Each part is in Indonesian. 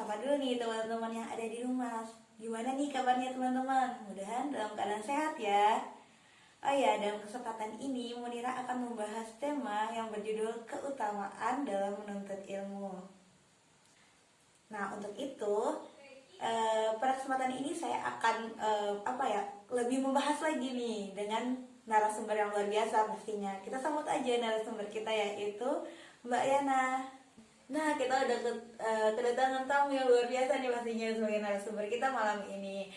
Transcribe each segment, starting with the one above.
Sapa dulu nih teman-teman yang ada di rumah. Gimana nih kabarnya teman-teman? Mudahan dalam keadaan sehat ya. Oh ya, dalam kesempatan ini Munira akan membahas tema yang berjudul keutamaan dalam menuntut ilmu. Nah, untuk itu pada kesempatan ini saya akan lebih membahas lagi nih dengan narasumber yang luar biasa pastinya. Kita sambut aja narasumber kita yaitu Mbak Yana. Nah, kita udah kedatangan tamu yang luar biasa nih pastinya sebagai narasumber kita malam ini.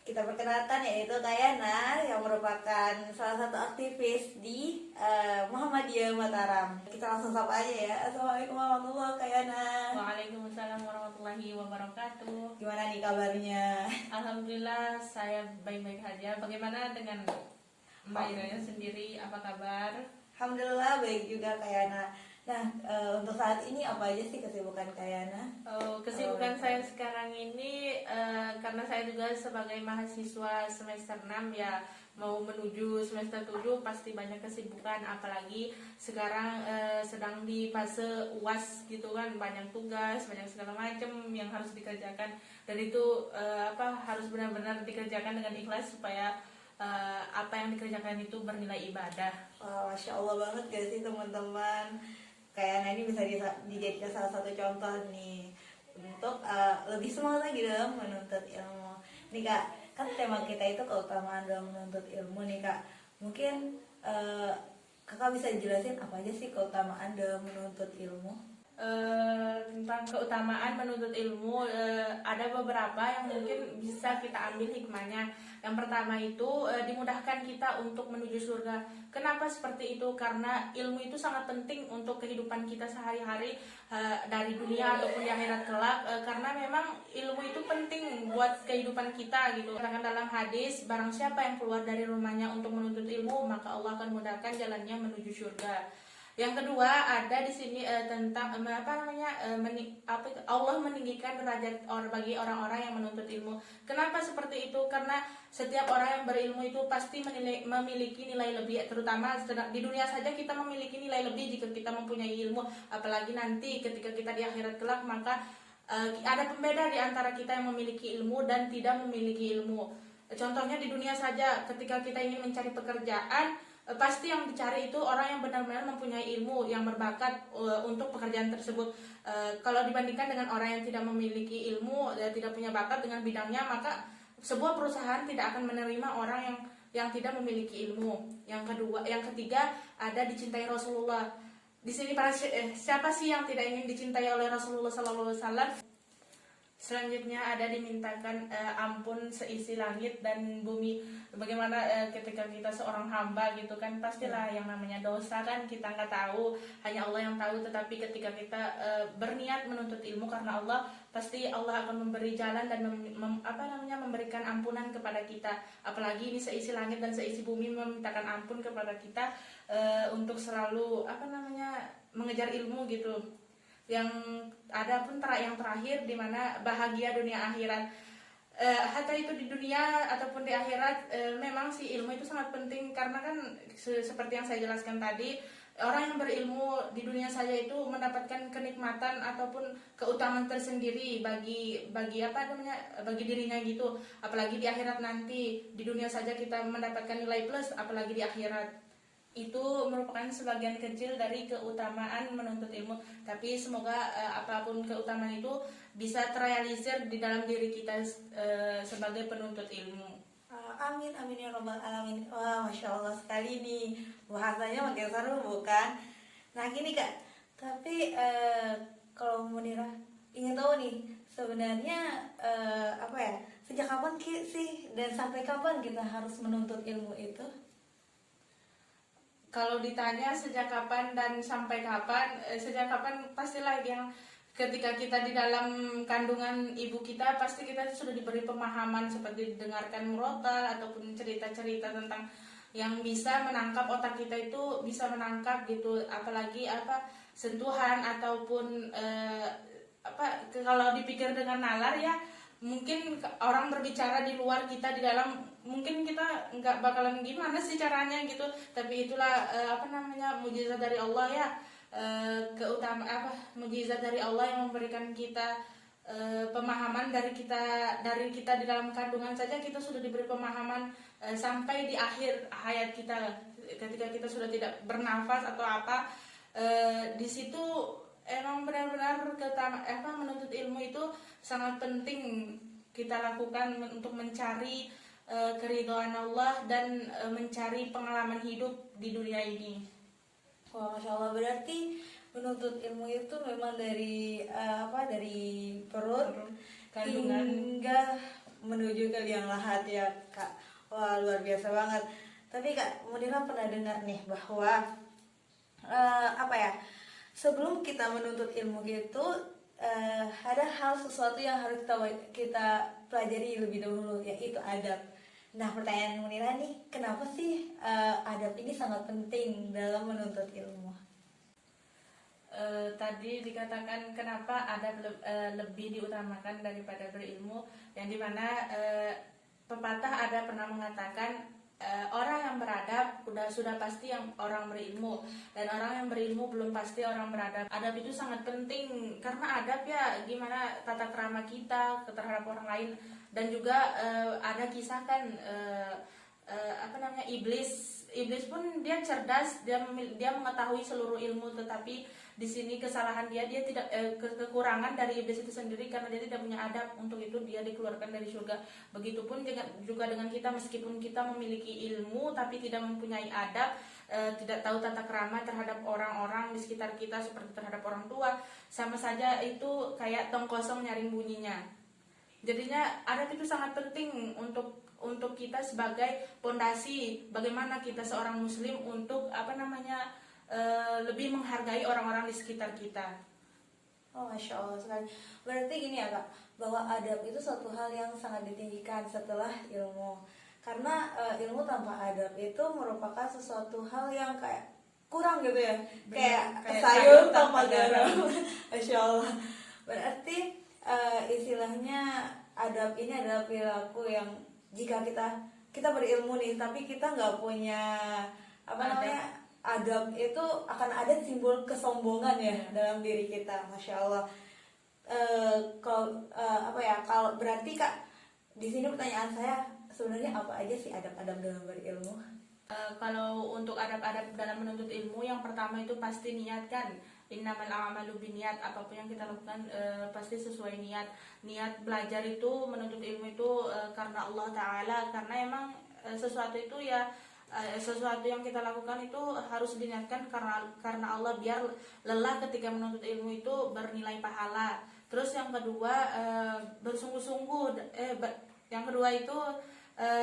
Kita perkenalkan yaitu Kak Yana yang merupakan salah satu aktivis di Muhammadiyah Mataram. Kita langsung sapa aja ya. Assalamualaikum warahmatullahi wabarakatuh, Kak Yana. Waalaikumsalam warahmatullahi wabarakatuh. Gimana nih kabarnya? Alhamdulillah saya baik-baik saja. Bagaimana dengan Mbak Iranya sendiri? Apa kabar? Alhamdulillah baik juga, Kak Yana. Nah, untuk saat ini apa aja sih kesibukan Kak Yana? Kesibukan saya sekarang ini karena saya juga sebagai mahasiswa semester 6 ya, mau menuju semester 7 pasti banyak kesibukan, apalagi sekarang sedang di fase UAS gitu kan, banyak tugas, banyak segala macam yang harus dikerjakan, dan itu harus benar-benar dikerjakan dengan ikhlas supaya apa yang dikerjakan itu bernilai ibadah. Masya Allah banget gak sih teman-teman? Kayaknya ini bisa dijadikan salah satu contoh nih untuk lebih semangat lagi dalam menuntut ilmu. Nih Kak, kan tema kita itu keutamaan dalam menuntut ilmu nih Kak. Mungkin Kakak bisa jelasin apa aja sih keutamaan dalam menuntut ilmu? Tentang keutamaan menuntut ilmu, ada beberapa yang mungkin bisa kita ambil hikmahnya. Yang pertama itu dimudahkan kita untuk menuju surga. Kenapa seperti itu? Karena ilmu itu sangat penting untuk kehidupan kita sehari-hari, dari dunia ataupun di akhirat kelak, karena memang ilmu itu penting buat kehidupan kita gitu. Katakan dalam hadis, barang siapa yang keluar dari rumahnya untuk menuntut ilmu, maka Allah akan mudahkan jalannya menuju surga. Yang kedua ada di sini tentang Allah meninggikan derajat bagi orang-orang yang menuntut ilmu. Kenapa seperti itu? Karena setiap orang yang berilmu itu pasti memiliki nilai lebih, terutama di dunia saja kita memiliki nilai lebih jika kita mempunyai ilmu, apalagi nanti ketika kita di akhirat kelak, maka ada pembeda di antara kita yang memiliki ilmu dan tidak memiliki ilmu. Contohnya di dunia saja, ketika kita ingin mencari pekerjaan, pasti yang dicari itu orang yang benar-benar mempunyai ilmu, yang berbakat untuk pekerjaan tersebut. Kalau dibandingkan dengan orang yang tidak memiliki ilmu, tidak punya bakat dengan bidangnya, maka sebuah perusahaan tidak akan menerima orang yang tidak memiliki ilmu. Yang ketiga ada dicintai Rasulullah. Di sini siapa sih yang tidak ingin dicintai oleh Rasulullah SAW? Selanjutnya ada dimintakan ampun seisi langit dan bumi. Bagaimana ketika kita seorang hamba gitu kan, pastilah yang namanya dosa kan kita nggak tahu, hanya Allah yang tahu. Tetapi ketika kita berniat menuntut ilmu karena Allah, pasti Allah akan memberi jalan dan memberikan ampunan kepada kita. Apalagi ini seisi langit dan seisi bumi memintakan ampun kepada kita untuk selalu mengejar ilmu gitu. Yang ada pun yang terakhir, di mana bahagia dunia akhirat. Hatta itu di dunia ataupun di akhirat, memang si ilmu itu sangat penting, karena kan seperti yang saya jelaskan tadi, orang yang berilmu di dunia saja itu mendapatkan kenikmatan ataupun keutamaan tersendiri bagi dirinya gitu. Apalagi di akhirat nanti, di dunia saja kita mendapatkan nilai plus, apalagi di akhirat. Itu merupakan sebagian kecil dari keutamaan menuntut ilmu, tapi semoga apapun keutamaan itu bisa terrealisir di dalam diri kita sebagai penuntut ilmu. Amin amin ya robbal alamin. Wah, Masya Allah sekali nih, bahasanya makin seru bukan? Nah gini Kak, tapi kalau Munira ingin tahu nih, sebenarnya sejak kapan sih dan sampai kapan kita harus menuntut ilmu itu? Kalau ditanya sejak kapan dan sampai kapan, sejak kapan pastilah yang ketika kita di dalam kandungan ibu kita, pasti kita sudah diberi pemahaman seperti dengarkan murotal ataupun cerita-cerita tentang yang bisa menangkap otak kita, itu bisa menangkap gitu. Apalagi sentuhan ataupun kalau dipikir dengan nalar ya, mungkin orang berbicara di luar kita, di dalam mungkin kita nggak bakalan gimana sih caranya gitu, tapi itulah mujizat dari Allah ya, mujizat dari Allah yang memberikan kita pemahaman dari kita di dalam kandungan saja kita sudah diberi pemahaman sampai di akhir hayat kita ketika kita sudah tidak bernafas atau apa, di situ emang benar-benar menuntut ilmu itu sangat penting kita lakukan untuk mencari keridhaan Allah dan mencari pengalaman hidup di dunia ini. Wah, Masya Allah, berarti menuntut ilmu itu memang dari dari perut Kandungan. hingga menuju ke liang lahat ya Kak. Wah, luar biasa banget. Tapi Kak, Munira pernah dengar nih bahwa sebelum kita menuntut ilmu gitu, ada hal sesuatu yang harus kita pelajari lebih dahulu, yaitu adab. Nah, pertanyaan Munira nih, kenapa sih adab ini sangat penting dalam menuntut ilmu? Tadi dikatakan kenapa adab lebih diutamakan daripada berilmu, yang dimana pepatah ada pernah mengatakan orang yang beradab sudah pasti yang orang berilmu, dan orang yang berilmu belum pasti orang beradab. Adab itu sangat penting karena adab ya gimana tata krama kita terhadap orang lain, dan juga ada kisah kan iblis pun dia cerdas, dia mengetahui seluruh ilmu, tetapi di sini kesalahan dia tidak kekurangan dari iblis itu sendiri karena dia tidak punya adab. Untuk itu dia dikeluarkan dari surga. Begitupun juga dengan kita, meskipun kita memiliki ilmu tapi tidak mempunyai adab, tidak tahu tata krama terhadap orang-orang di sekitar kita seperti terhadap orang tua, sama saja itu kayak tong kosong nyaring bunyinya. Jadinya adab itu sangat penting untuk kita sebagai pondasi bagaimana kita seorang muslim untuk lebih menghargai orang-orang di sekitar kita. Oh, Masya Allah sekali. Berarti gini ya Kak, bahwa adab itu suatu hal yang sangat ditinggikan setelah ilmu. Karena ilmu tanpa adab itu merupakan sesuatu hal yang kayak kurang gitu ya. Kayak sayur tanpa garam. Masya Allah. Berarti istilahnya adab ini adalah perilaku yang jika kita berilmu nih, tapi kita nggak punya adab, itu akan ada simbol kesombongan ya dalam diri kita. Masya Allah. Kalau berarti Kak, di sini pertanyaan saya, sebenarnya apa aja sih adab-adab dalam berilmu? Kalau untuk adab-adab dalam menuntut ilmu, yang pertama itu pasti niat kan. Innamal a'malu binniyat, apapun yang kita lakukan pasti sesuai niat. Niat belajar itu, menuntut ilmu itu karena Allah Ta'ala, karena emang sesuatu itu ya sesuatu yang kita lakukan itu harus diniatkan karena Allah, biar lelah ketika menuntut ilmu itu bernilai pahala. Terus yang kedua bersungguh-sungguh. Yang kedua itu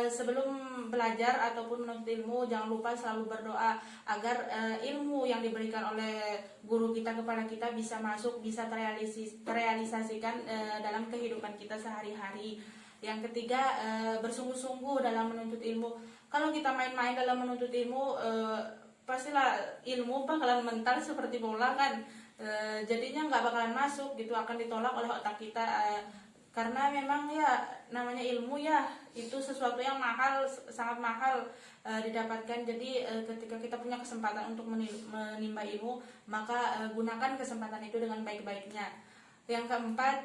sebelum belajar ataupun menuntut ilmu, jangan lupa selalu berdoa agar ilmu yang diberikan oleh guru kita kepada kita bisa masuk, bisa terrealisasikan dalam kehidupan kita sehari-hari. Yang ketiga bersungguh-sungguh dalam menuntut ilmu. Kalau kita main-main dalam menuntut ilmu, pastilah ilmu bakalan mental seperti bola kan. Jadinya nggak bakalan masuk gitu, akan ditolak oleh otak kita. Karena memang ya namanya ilmu ya itu sesuatu yang mahal, sangat mahal didapatkan. Jadi ketika kita punya kesempatan untuk menimba ilmu, maka gunakan kesempatan itu dengan baik-baiknya. Yang keempat,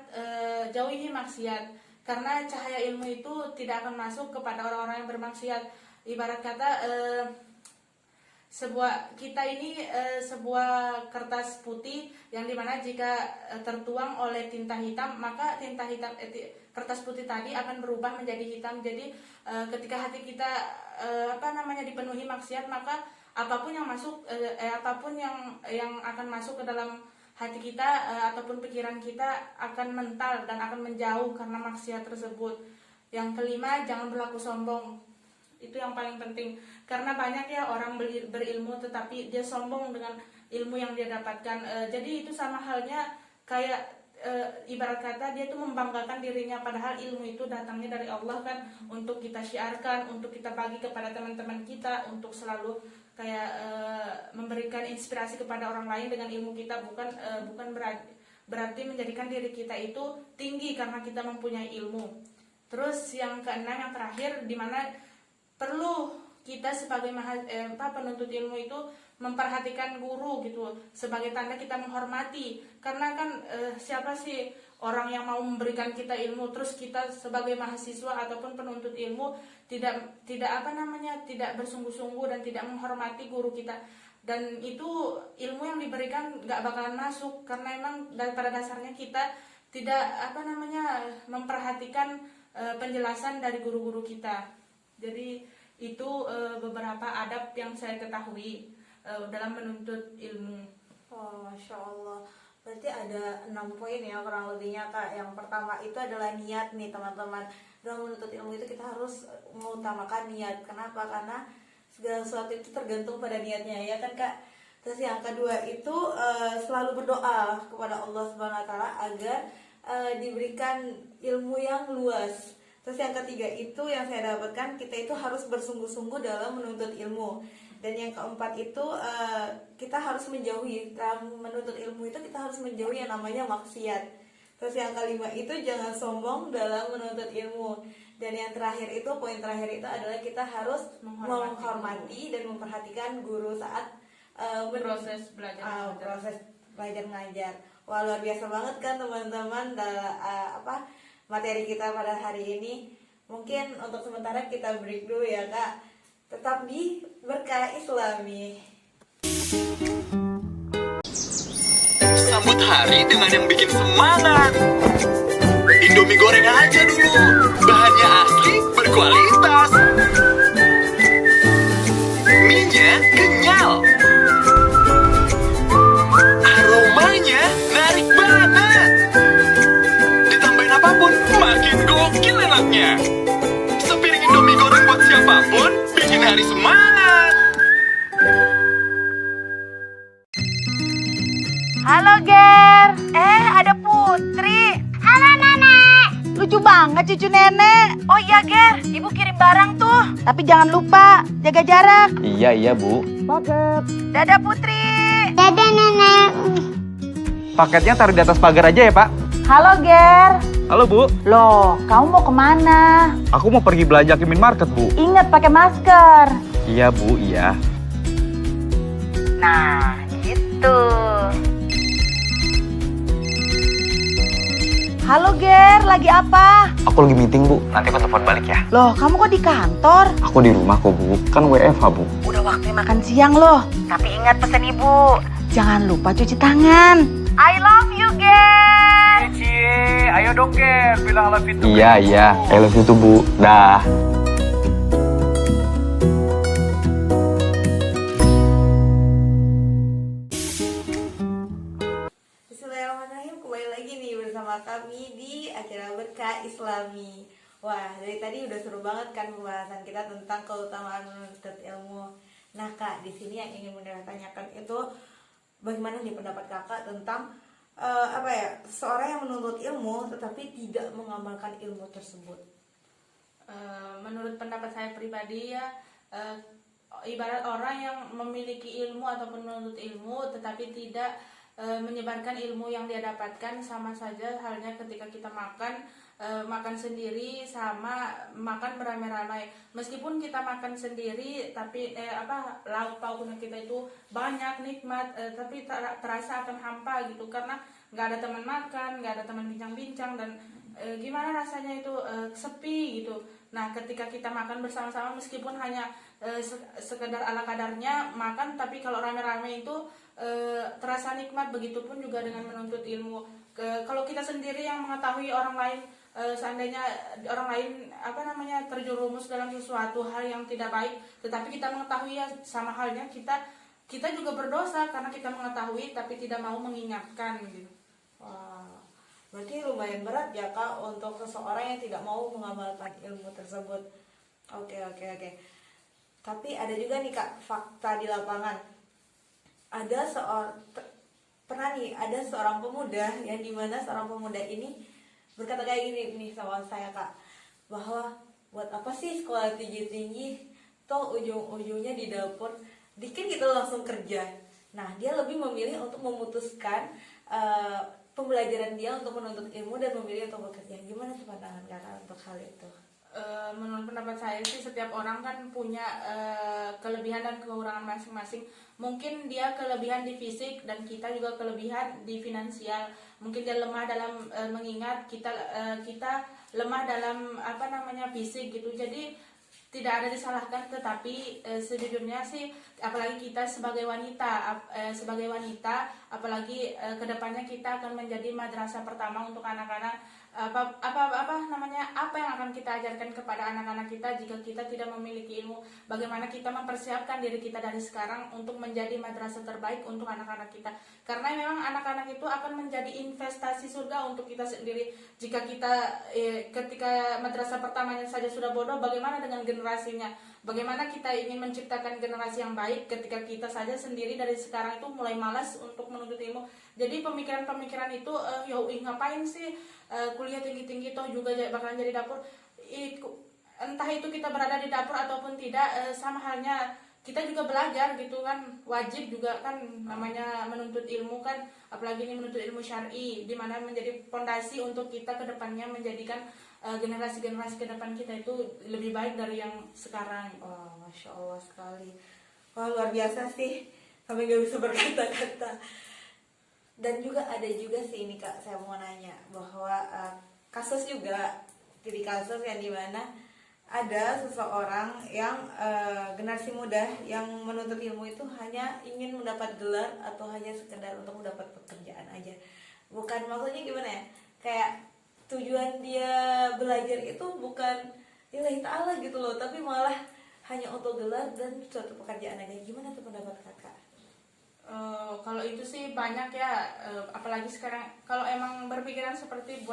jauhi maksiat, karena cahaya ilmu itu tidak akan masuk kepada orang-orang yang bermaksiat. Ibarat kata sebuah kertas putih yang dimana jika tertuang oleh tinta hitam, maka kertas putih tadi akan berubah menjadi hitam. Jadi ketika hati kita dipenuhi maksiat, maka apapun yang masuk apapun yang akan masuk ke dalam hati kita ataupun pikiran kita akan mental dan akan menjauh karena maksiat tersebut. Yang kelima, jangan berlaku sombong. Itu yang paling penting, karena banyak ya orang berilmu tetapi dia sombong dengan ilmu yang dia dapatkan. Jadi itu sama halnya kayak ibarat kata dia tuh membanggakan dirinya, padahal ilmu itu datangnya dari Allah kan, untuk kita syiarkan, untuk kita bagi kepada teman-teman kita, untuk selalu kayak memberikan inspirasi kepada orang lain dengan ilmu kita, bukan berarti menjadikan diri kita itu tinggi karena kita mempunyai ilmu. Terus yang keenam, yang terakhir, dimana perlu kita sebagai penuntut ilmu itu memperhatikan guru gitu, sebagai tanda kita menghormati. Karena kan siapa sih orang yang mau memberikan kita ilmu, terus kita sebagai mahasiswa ataupun penuntut ilmu tidak bersungguh-sungguh dan tidak menghormati guru kita, dan itu ilmu yang diberikan nggak bakalan masuk, karena emang pada dasarnya kita tidak memperhatikan penjelasan dari guru-guru kita. Jadi itu beberapa adab yang saya ketahui dalam menuntut ilmu. Oh, Masya Allah. Berarti ada 6 poin ya kurang lebihnya Kak. Yang pertama itu adalah niat nih teman-teman. Dalam menuntut ilmu itu kita harus mengutamakan niat. Kenapa? Karena segala sesuatu itu tergantung pada niatnya ya kan Kak. Terus yang kedua itu selalu berdoa kepada Allah Subhanahu Wa Taala agar diberikan ilmu yang luas. Terus yang ketiga itu yang saya dapatkan, kita itu harus bersungguh-sungguh dalam menuntut ilmu. Dan yang keempat itu kita harus menjauhi, dalam menuntut ilmu itu kita harus menjauhi yang namanya maksiat. Terus yang kelima itu jangan sombong dalam menuntut ilmu. Dan yang terakhir itu, poin terakhir itu adalah kita harus menghormati dan memperhatikan guru saat proses belajar mengajar. Wah, luar biasa banget kan teman-teman materi kita pada hari ini. Mungkin untuk sementara kita break dulu ya Kak. Tetap di Berkah Islami. Sambut hari dengan yang bikin semangat. Indomie goreng aja dulu. Bahannya asli, berkualitas. Mie-nya kenyal. Aromanya narik banget. Ditambahin apapun, makin gokil enaknya. Sepiring Indomie goreng buat siapapun, bikin hari semangat. Halo Ger, ada Putri. Halo Nenek. Lucu banget cucu nenek. Oh iya Ger, ibu kirim barang tuh. Tapi jangan lupa jaga jarak. Iya Bu. Paket. Dadah Putri. Dadah Nenek. Paketnya taruh di atas pagar aja ya Pak. Halo Ger. Halo Bu. Loh, kamu mau kemana? Aku mau pergi belanja ke minimarket Bu. Ingat pakai masker. Iya Bu, iya. Nah, gitu. Halo Ger, lagi apa? Aku lagi meeting Bu, nanti aku telepon balik ya. Loh, kamu kok di kantor? Aku di rumah kok Bu, kan WFH Bu. Udah waktunya makan siang loh. Tapi ingat pesan ibu, jangan lupa cuci tangan. I love you Ger. Cie, ayo dong Ger, bilang I love you. Iya, I love you tuh Bu. Dah. Bismillahirrahmanirrahim, kembali lagi nih bersama kami di acara Berkah Islami. Wah, dari tadi udah seru banget kan pembahasan kita tentang keutamaan menuntut ilmu. Nah Kak, di sini yang ingin Munirah tanyakan itu bagaimana nih pendapat Kakak tentang seorang yang menuntut ilmu tetapi tidak mengamalkan ilmu tersebut? Menurut pendapat saya pribadi ya, ibarat orang yang memiliki ilmu ataupun menuntut ilmu tetapi tidak menyebarkan ilmu yang dia dapatkan, sama saja halnya ketika kita makan sendiri sama makan beramai-ramai. Meskipun kita makan sendiri tapi lauk pauknya kita itu banyak nikmat, tapi terasa akan hampa gitu, karena nggak ada teman makan, nggak ada teman bincang-bincang, dan gimana rasanya itu sepi gitu. Nah, ketika kita makan bersama-sama meskipun hanya sekedar ala kadarnya makan, tapi kalau rame-rame itu terasa nikmat. Begitupun juga dengan menuntut ilmu. Kalau kita sendiri yang mengetahui orang lain, seandainya orang lain terjerumus dalam sesuatu hal yang tidak baik, tetapi kita mengetahui, ya sama halnya kita juga berdosa karena kita mengetahui tapi tidak mau mengingatkan gitu. Wah, berarti lumayan berat ya Kak untuk seseorang yang tidak mau mengamalkan ilmu tersebut. Oke. Tapi ada juga nih Kak fakta di lapangan. Ada seorang pemuda yang dimana seorang pemuda ini berkata kayak gini nih sama saya Kak, bahwa buat apa sih sekolah tinggi-tinggi, toh ujung-ujungnya di dapur, dikit gitu langsung kerja. Nah, dia lebih memilih untuk memutuskan pembelajaran dia untuk menuntut ilmu dan memilih untuk bekerja. Gimana tuh pandangan Kakak untuk hal itu? Menurut pendapat saya sih setiap orang kan punya kelebihan dan kekurangan masing-masing. Mungkin dia kelebihan di fisik dan kita juga kelebihan di finansial. Mungkin dia lemah dalam mengingat, kita lemah dalam fisik gitu. Jadi tidak ada disalahkan, tetapi sejujurnya sih apalagi kita sebagai wanita, apalagi kedepannya kita akan menjadi madrasah pertama untuk anak-anak. Apa yang akan kita ajarkan kepada anak-anak kita jika kita tidak memiliki ilmu? Bagaimana kita mempersiapkan diri kita dari sekarang untuk menjadi madrasah terbaik untuk anak-anak kita? Karena memang anak-anak itu akan menjadi investasi surga untuk kita sendiri. Jika kita ketika madrasah pertamanya saja sudah bodoh, bagaimana dengan generasinya? Bagaimana kita ingin menciptakan generasi yang baik ketika kita saja sendiri dari sekarang itu mulai malas untuk menuntut ilmu? Jadi pemikiran-pemikiran itu ngapain sih kuliah tinggi-tinggi toh juga bakalan jadi dapur. Entah itu kita berada di dapur ataupun tidak, sama halnya kita juga belajar gitu kan, wajib juga kan namanya menuntut ilmu kan, apalagi ini menuntut ilmu syar'i, di mana menjadi fondasi untuk kita kedepannya menjadikan generasi-generasi ke depan kita itu lebih baik dari yang sekarang. Oh, Masya Allah sekali. Wah, luar biasa sih, sampai gak bisa berkata-kata. Dan juga ada juga sih ini Kak, saya mau nanya bahwa kasus juga, jadi kasus yang dimana ada seseorang yang generasi muda yang menuntut ilmu itu hanya ingin mendapat gelar atau hanya sekedar untuk mendapat pekerjaan aja. Bukan, maksudnya gimana ya, kayak tujuan dia belajar itu bukan lillahi ta'ala gitu loh, tapi malah hanya untuk gelar dan suatu pekerjaan aja. Gimana tuh pendapat Kakak? Kalau itu sih banyak ya, apalagi sekarang kalau emang berpikiran seperti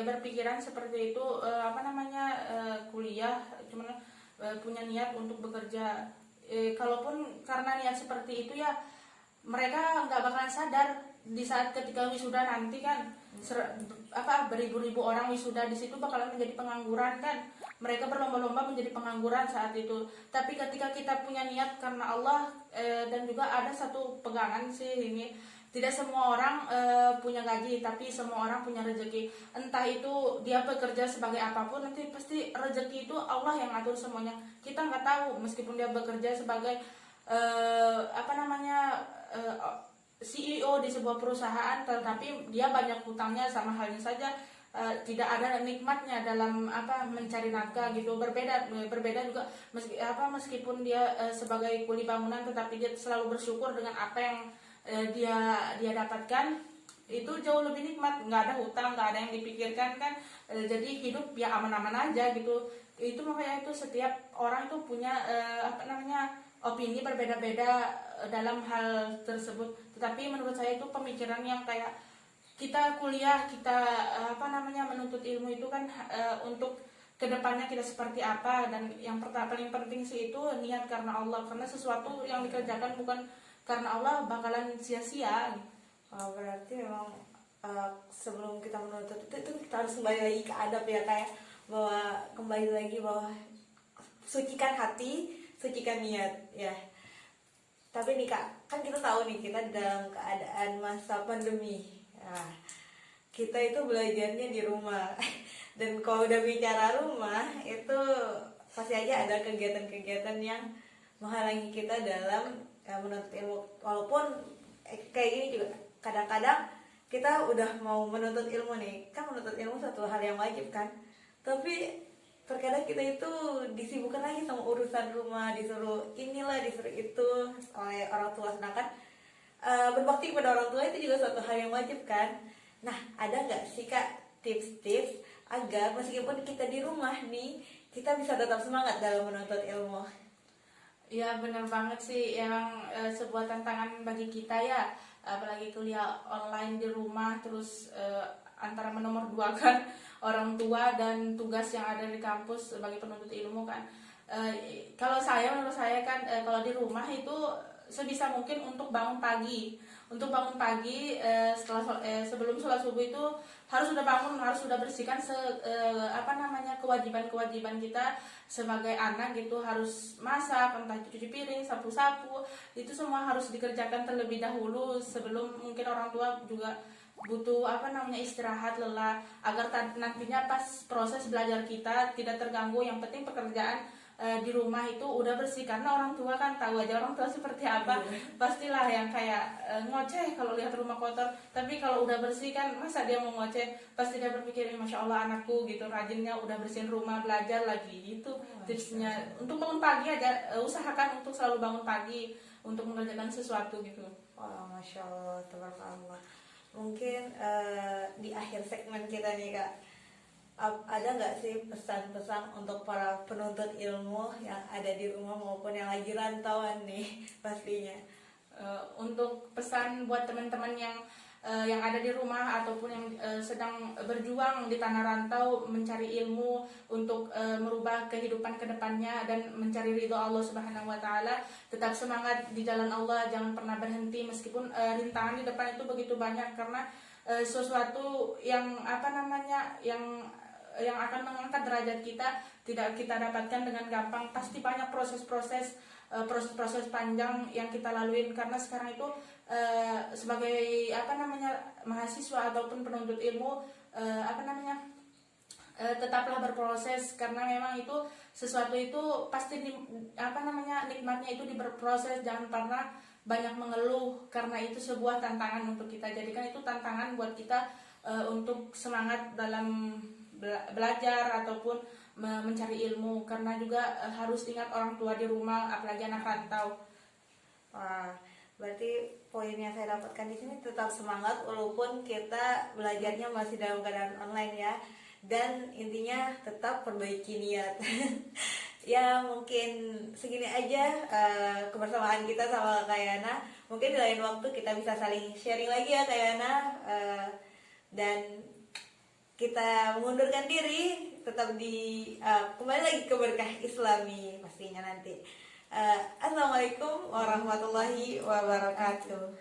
berpikiran seperti itu kuliah cuman punya niat untuk bekerja, kalaupun karena niat seperti itu ya mereka nggak bakalan sadar di saat ketika wisuda nanti kan beribu-ribu orang wisuda di situ bakalan menjadi pengangguran kan, mereka berlomba-lomba menjadi pengangguran saat itu. Tapi ketika kita punya niat karena Allah, dan juga ada satu pegangan sih ini, tidak semua orang punya gaji, tapi semua orang punya rezeki. Entah itu dia bekerja sebagai apapun, nanti pasti rezeki itu Allah yang ngatur semuanya. Kita nggak tahu, meskipun dia bekerja sebagai CEO di sebuah perusahaan, tetapi dia banyak hutangnya, sama halnya saja tidak ada nikmatnya dalam mencari nafkah gitu. Berbeda juga meskipun dia sebagai kuli bangunan, tetapi dia selalu bersyukur dengan apa yang dia dapatkan, itu jauh lebih nikmat, nggak ada hutang, nggak ada yang dipikirkan kan. Jadi hidup ya aman-aman aja gitu. Itu makanya itu setiap orang itu punya opini berbeda-beda dalam hal tersebut. Tetapi menurut saya itu pemikiran yang kayak kita kuliah, kita menuntut ilmu itu kan untuk kedepannya kita seperti apa, dan yang paling penting sih itu niat karena Allah, karena sesuatu yang dikerjakan bukan karena Allah bakalan sia-sia. Berarti memang sebelum kita menuntut itu kita harus kembali lagi ke adab ya, kayak bahwa kembali lagi bahwa sucikan hati, sucikan niat ya. Tapi nih Kak, kan kita tahu nih kita dalam keadaan masa pandemi. Nah, kita itu belajarnya di rumah. Dan kalau udah bicara rumah, itu pasti aja ada kegiatan-kegiatan yang menghalangi kita dalam menuntut ilmu. Walaupun kayak gini juga, kadang-kadang kita udah mau menuntut ilmu nih, kan menuntut ilmu satu hal yang wajib kan. Tapi terkadang kita itu disibukkan lagi sama urusan rumah, disuruh inilah, disuruh itu oleh orang tua, sedangkan berbakti kepada orang tua itu juga suatu hal yang wajib kan. Nah, ada nggak sih Kak tips-tips agar meskipun kita di rumah nih, kita bisa tetap semangat dalam menuntut ilmu? Ya benar banget sih, emang sebuah tantangan bagi kita ya, apalagi kuliah online di rumah, terus antara menomorduakan orang tua dan tugas yang ada di kampus sebagai penuntut ilmu kan. Menurut saya kan kalau di rumah itu sebisa mungkin untuk bangun pagi. Sebelum sholat subuh itu harus sudah bangun, harus sudah bersihkan kewajiban kita sebagai anak gitu, harus masak, entah itu cuci piring, sapu-sapu, itu semua harus dikerjakan terlebih dahulu sebelum mungkin orang tua juga butuh istirahat, lelah, agar nantinya pas proses belajar kita tidak terganggu. Yang penting pekerjaan di rumah itu udah bersih, karena orang tua kan tahu aja orang tua seperti apa. Pastilah yang kayak ngoceh kalau lihat rumah kotor, tapi kalau udah bersih kan masa dia mau ngoceh, pasti dia berpikir Masya Allah anakku gitu rajinnya udah bersihin rumah, belajar lagi. Itu tipsnya. Untuk bangun pagi aja, usahakan untuk selalu bangun pagi untuk mengerjakan sesuatu gitu. Wah, Masya Allah, tabarakallah. Mungkin di akhir segmen kita nih Kak, ada nggak sih pesan-pesan untuk para penuntut ilmu yang ada di rumah maupun yang lagi rantauan nih pastinya? Untuk pesan buat teman-teman yang ada di rumah ataupun yang sedang berjuang di tanah rantau mencari ilmu untuk merubah kehidupan kedepannya dan mencari ridho Allah Subhanahu Wa Taala, tetap semangat di jalan Allah, jangan pernah berhenti meskipun rintangan di depan itu begitu banyak, karena sesuatu yang yang akan mengangkat derajat kita tidak kita dapatkan dengan gampang. Pasti banyak proses-proses panjang yang kita laluin, karena sekarang itu sebagai mahasiswa ataupun penuntut ilmu tetaplah berproses, karena memang itu sesuatu itu pasti nikmatnya itu berproses. Jangan pernah banyak mengeluh, karena itu sebuah tantangan untuk kita. Jadikan itu tantangan buat kita untuk semangat dalam belajar ataupun mencari ilmu, karena juga harus ingat orang tua di rumah, apalagi anak rantau. Wah, berarti poin yang saya dapatkan di sini tetap semangat walaupun kita belajarnya masih dalam keadaan online ya, dan intinya tetap perbaiki niat. Ya mungkin segini aja kebersamaan kita sama Kak Yana. Mungkin di lain waktu kita bisa saling sharing lagi ya Kak Yana, dan kita mengundurkan diri tetap di kembali lagi ke Berkah Islami pastinya nanti. Assalamualaikum warahmatullahi wabarakatuh.